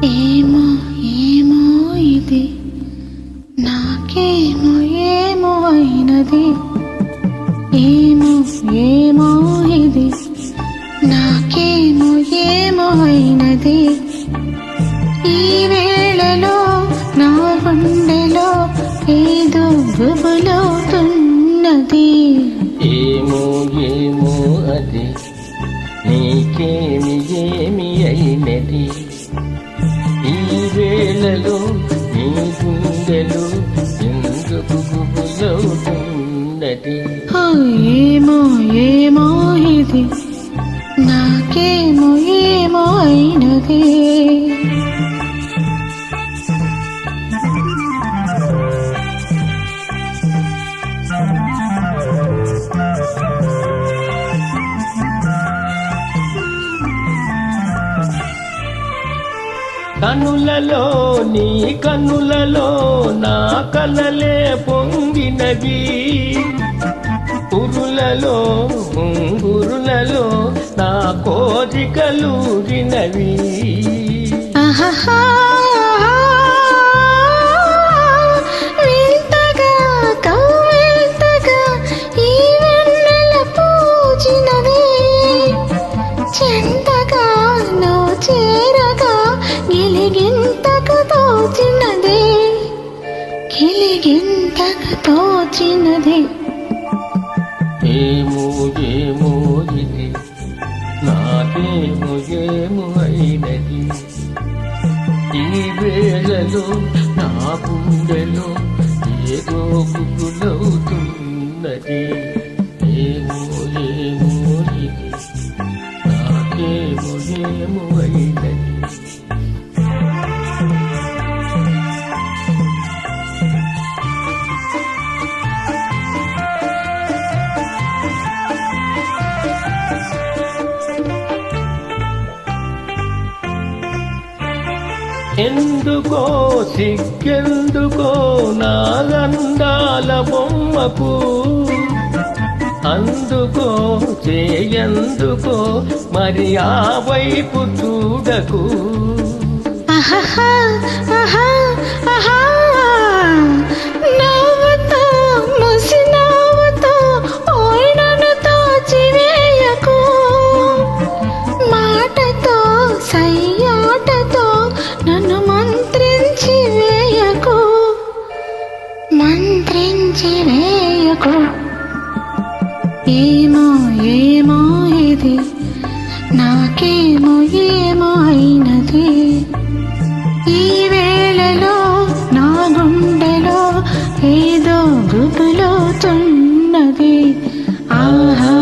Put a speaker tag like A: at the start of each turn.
A: ఏమో ఏమో ఇది నాకేమో ఏమో అయినది. ఏమో ఏమో ఇది నాకేమో ఏమో అయినది. ఈ వేళలో నా గుండెలో ఏదో గుబులవుతున్నది.
B: ఏమో ఏమో అది నీకేమి ఏమి అయినది. ఈ వేళలో నీ గుండెలు ఎందుకు గుబులవుతున్నది.
A: ఏమో ఏమో ఇది నాకేమో ఏమో అయినది.
B: కనులలో నీ కనులలో నా కలలే పొంగినవి. పురులలో ముంగురులలో నా కోరికలూరినవి.
A: వింతగా కవ్వింతగా ఈ వెన్నెల పూజినది. చెంతగా నో చేరగా గిలిగింతకు తోచినది. గిలిగింతకు తోచినది.
B: ఏమో ఏమో ఇది నాకేమో ఏమో అయినది. ఈ వేళలో నా గుండెలో ఏదో గుబులవుతున్నది. ఏమో ఏమో ఇది నాకేమో ఏమో అయినది. ఎందుకో సిగ్గెందుకో నాగండాల బొమ్మకు అందుకో చేయందుకో మరి ఆ వైపు చూడకు.
A: నవ్వుతో ముసి నవ్వుతో ఓయినను తోచివేయకు. మాటతో సయ్యాటతో నన్ను మంత్రించి వేయకు. మంత్రించి వేయకు. ఏమో ఏమో ఇది నాకేమో ఏమో అయినది. ఈ వేళలో నా గుండెలో ఏదో గుబులవుతున్నది. ఆహా